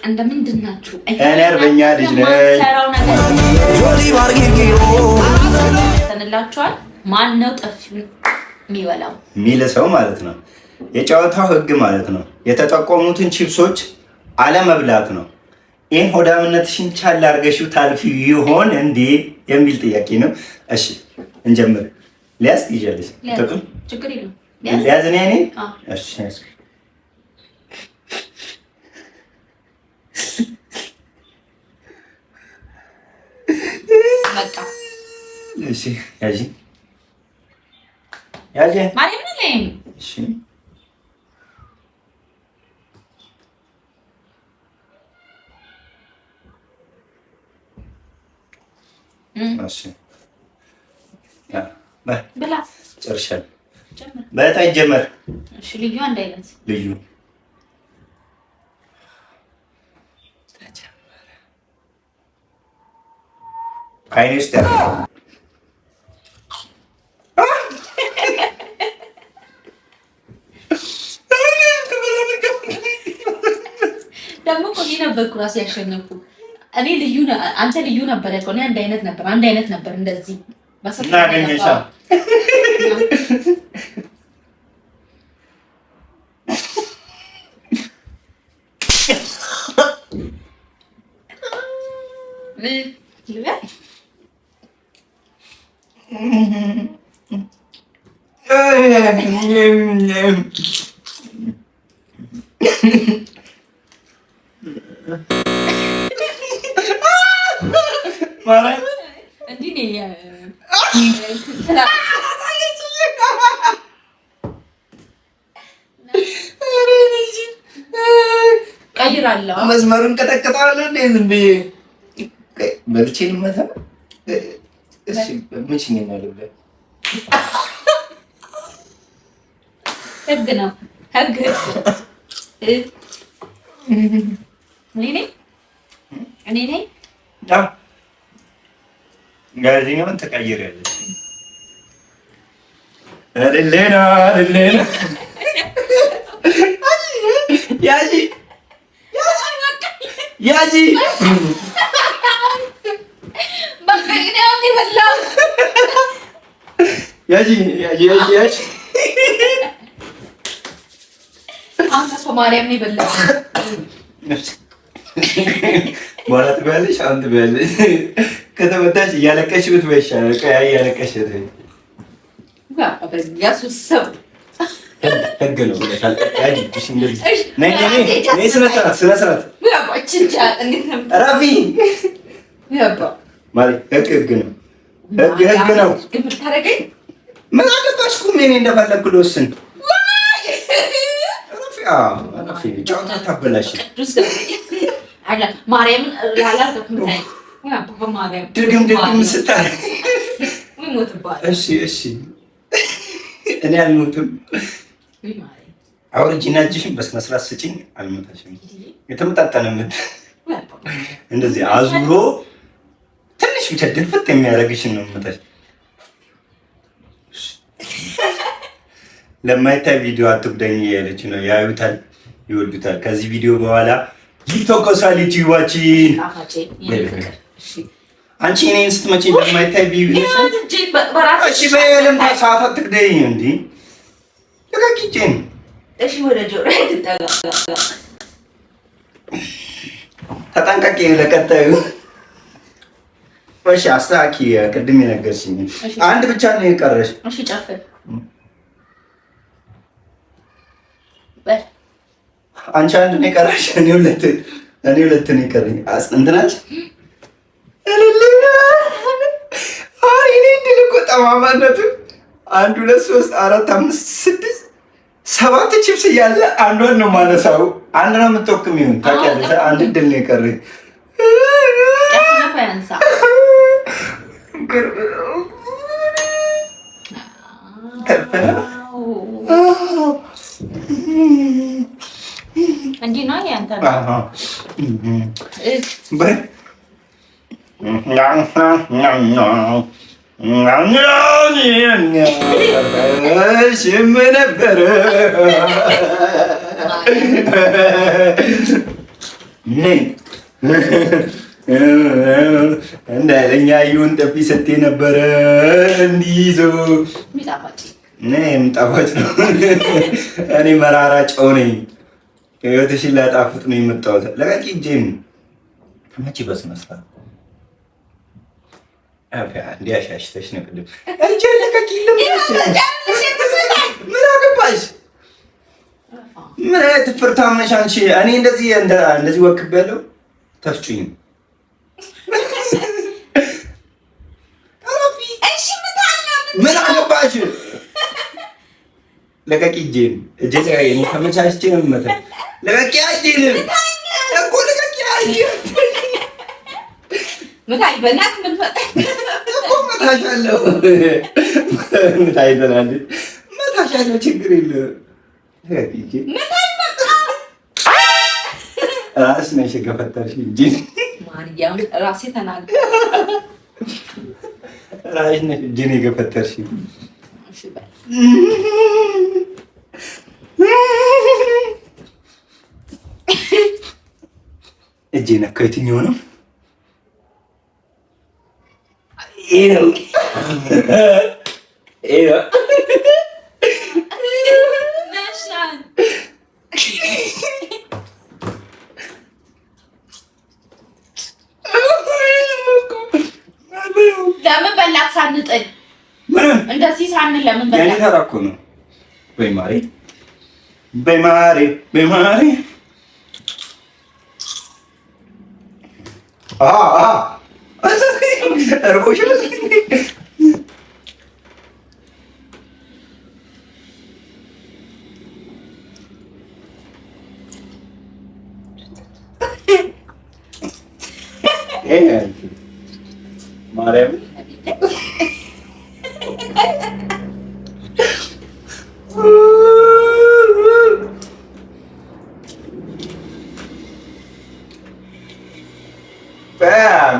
እንደምንድን ናችሁ? እኔ አርበኛ ልጅ ነኝ። ተንላችኋል። ማን ነው ጠፊውን የሚበላው? የሚልሰው ማለት ነው። የጨዋታው ህግ ማለት ነው። የተጠቆሙትን ቺፕሶች አለመብላት ነው። ይህን ሆዳምነትሽን ቻል አድርገሽው ታልፊ ይሆን እንዴ የሚል ጥያቄ ነው። እሺ እንጀምር። ሊያዝ ትይዣለሽ? ጥቅም ችግር የለውም። ሊያዝ እኔ እሺ በቃ እሺ ያጂ ያጂ ማርያም ነኝ። እሺ እሺ ብላ ጨርሻለሁ። በጣም ጀመር። እሺ ልዩ አንድ አይነት ልዩ አይኔ ውስጥ ያለ ደግሞ እኮ እኔ ነበርኩ እራሴ ያሸነፍኩ። እኔ ልዩ አንተ ልዩ ነበር ያልከው። እኔ አንድ አይነት ነበር እንደዚህ እናገኘሻ ቀይራለሁ። መስመሩን ቀጠቅጠዋለሁ። ዝም ብዬ በልቼ ልመታ። እሺ ምንሽኝ ነው ልብለ ህግ ነው ህግ። እኔ ነኝ ጋዜኛውን ተቀይሬያለሽ። አይደለና ያጂ ያጂ በቃ ግን ያው ይበላል። ያጂ አንተ ማርያም ነው ይበላል። በኋላ ትበያለሽ። አሁን ትበያለሽ። ከተመታሽ እያለቀሽ ብትበይ ይሻላል። ቀያይ እያለቀሽ ህግ ነው ብለሻል። ስነ ስርዓት ረፊ ህግ ነው። ህግ ነው። ምን አገባሽ? ቁም እኔ እንደፈለግኩ ልወስን። ጨዋታ ታበላሽ። ድግም ስታረግ እሺ እኔ አልሞትም። አውርጂና እጅሽን በስነ ስርዓት ስጪኝ። አልመታሽም። የተመጣጠነ ምት እንደዚህ አዙሮ ትንሽ ብቻ ድፍት የሚያደርግሽን ነው የምመታሽ። ለማይታይ ቪዲዮ አትጉዳኝ ያለች ነው። ያዩታል፣ ይወዱታል። ከዚህ ቪዲዮ በኋላ ይተኮሳል ዩቲዩባችን። አንቺ እኔን ስትመጪ ለማይታይ ቪዲዮ እሺ በየለም ሰዓት አትግደኝ እንዴ ለካኪቼን እሺ ወደ ጆሮ አይተጣጋ ተጠንቀቂ ለቀጣዩ። እሺ አስተካኪ። ቅድም የነገርሽኝ አንድ ብቻ ነው የቀረሽ። እሺ ጨፍር። አንቺ አንድ ነው የቀረሽ። እኔ ሁለት ነው የቀረኝ። እንትናች ጠማማነቱ 1 2 3 4 5 6 7 ቺፕስ እያለ አንዷን ነው ማነሳው። አንድ ነው የምትወክም ይሁን ታውቂያለሽ። አንድ ድል ነው የቀረኝ። እንዲህ ነው ያንተ ሽም ነበረ እንዳለኛ ይሁን ጠፊ ስትይ ነበረ እንዲይዞ ጣፋጭ ነው። እኔ መራራ ጨው ነኝ። ህይወትሽን ላጣፍጥ ነው የመጣሁት። ለቃቂ እጄን መቼ በስመ አብ እንዲያሻሽተሽ ነው ቅድም እጄን ለቃቂ ምን አገባሽ? ምን አይነት ፍርታም ነሽ አንቺ? እኔ እንደዚህ ወክቤያለሁ። ተፍጩኝ ምን አገባሽ? ለቀቂ እጄን እጄን ተመቻችቼ ነው የምመጣው። ለቀቂ እጄን እኮ ለቀቂ እጄን ምታይ በእናትህ ምን ፈጠን እኮ መታሻለሁ። ምታይ ትላለች መታሻለሁ። ችግር የለውም። ለቀቂ እጄን ምታይ በቃ ራስ ነሽ የገፈተርሽ እንጂ ማርያም ራሴ ተናገር። ራስ ነሽ እጄን የገፈተርሽ። እሺ በል እጄ ነካው። የትኛው ነው? ይኸው ለምን በላክ ሳንጥል እንደዚህ ሳንል ለምን በላክ? ያኔ ተራ እኮ ነው። በይ ማሬ በይ ማሬ በይ ማሬ እርቦሽ ማርያም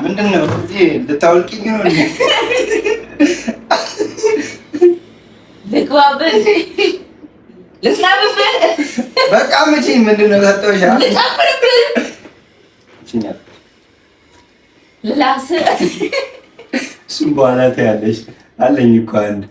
ምንድን ነው ልታወልቂኝ ነው? ልግባብን ልስላብብን በቃ መቼ ምንድን ነው ሰጠሁሽ? ልጨፍርብን ልላስ እሱም በኋላ ታያለሽ። አለኝ እኮ አንድ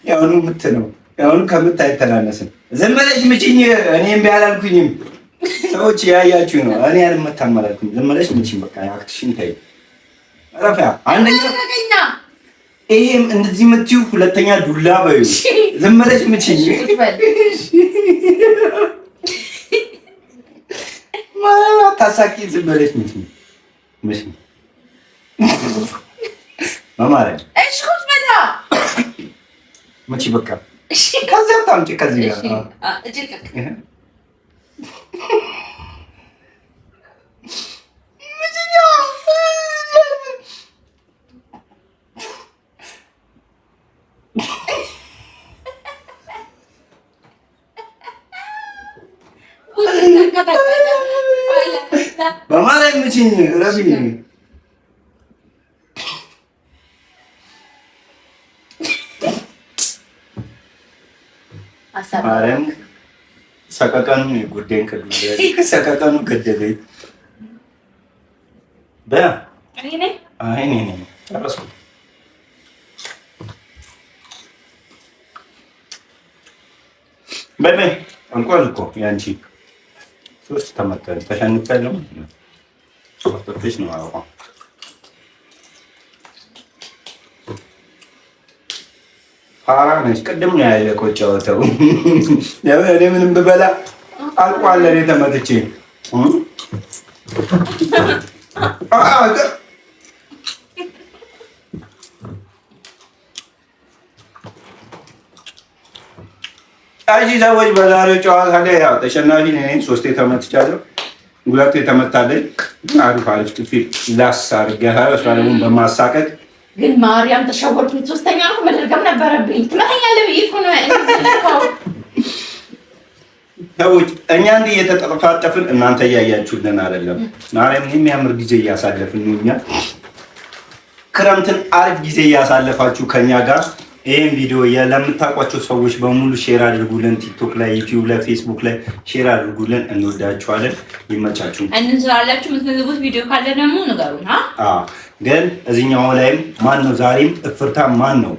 ያሁኑ ምት ነው። ያሁኑ ከምት አይተናነስም። ዝም ብለሽ ምችኝ። እኔ እምቢ አላልኩኝም። ሰዎች ያያችሁ ነው። እኔ አልመታም አላልኩም። ዝም ብለሽ ምችኝ። በቃ አክትሽን ታይ ረፊያ አንደኛ ይሄም እንደዚህ የምትይው ሁለተኛ ዱላ በዩ ዝም ብለሽ ምችኝ። ታሳቂ ዝም ብለሽ ምችኝ። በማርያም እሺ ቁጭ በላ መቼ በቃ ከዚያ ታምጪ ከዚህ ጋር በማርያም ምችኝ ረቢ ማርያም ሰቀቀኑ የጉዴን ቅዱስ ሰቀቀኑ ገደለኝ። እኔ ጨረስኩ። በይ እንኳን እኮ ያንቺ ሶስት ተመከረ ተሸንፈለው ወጥተሽ ነው አውቃ ፋራ ነሽ። ቅድም ነው ያለቀው ጨዋታው። እኔ ምንም ብበላ አልቋል። እኔ ተመትቼ እዚህ ሰዎች በዛሬው ጨዋታ ላይ ያው ተሸናፊ ነኝ። ሶስቴ ተመትቻለሁ። ሁለቱ የተመታለኝ አሪፍ አሪፍ ጥፊ ላስ አድርገህ እሷ ደግሞ በማሳቀቅ ግን ማርያም ተሸወርኩኝ። ሶስተኛ ነው መደርገም ነበረብኝ። ትመታኛለህ ብዬሽ እኮ ነው እንደዚህ ሰዎች እኛ እንዲህ እየተጠፋጠፍን እናንተ እያያችሁልን አይደለም። ማርያም የሚያምር ጊዜ እያሳለፍን ነው። እኛ ክረምትን አሪፍ ጊዜ እያሳለፋችሁ ከኛ ጋር ይህን ቪዲዮ ለምታውቋቸው ሰዎች በሙሉ ሼር አድርጉልን። ቲክቶክ ላይ፣ ዩቲዩብ ላይ፣ ፌስቡክ ላይ ሼር አድርጉልን። እንወዳችኋለን። ይመቻችሁ። እንስራላችሁ የምትፈልጉት ቪዲዮ ካለ ደግሞ ንገሩን። ግን እዚህኛው ላይም ማን ነው ዛሬም እፍርታ ማን ነው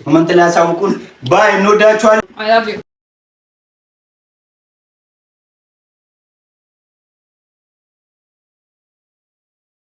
ኮመንት ላይ አሳውቁን። ባይ እንወዳችኋለን።